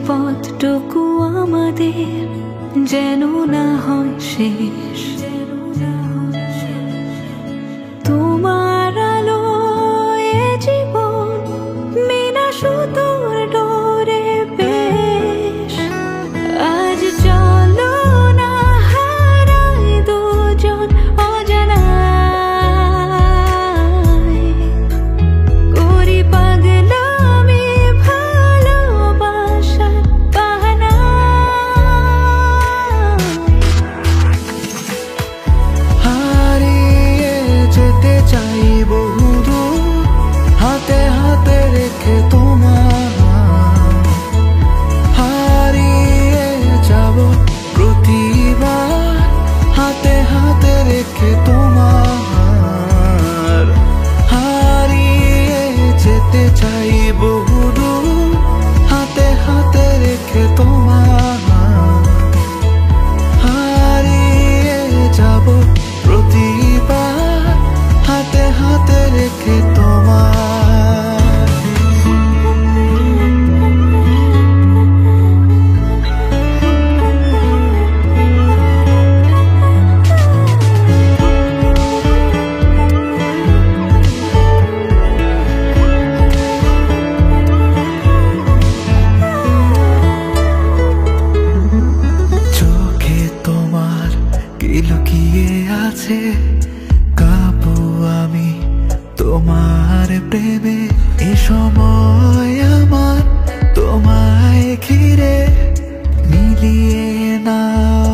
পথটুকু আমাদের যেন না হয় শেষ। তোমার আলোয় জীবন বিনা সুতোর ডোরে বেশ। আজ চলো না হারাই দুজন অজানায়, করি পাগলামি ভালোবাসার বাহানায়। হারিয়ে যেতে চাই বহুদূর, হাতে হাতে রেখে তোমার। হারিয়ে যাব প্রতিবার, হাতে হাতে রেখে তোমার। হারিয়ে যেতে চাই বহুদূর, হাতে হাতে রেখে তোমার। হারিয়ে যাব প্রতিবার, হাতে হাতে রেখে তোমার। চোখে তোমার কি লুকিয়ে আছে, কাঁপু আমি তোমার প্রেমে। এ সময় আমার তোমায় ঘিরে, মিলিয়ে নাও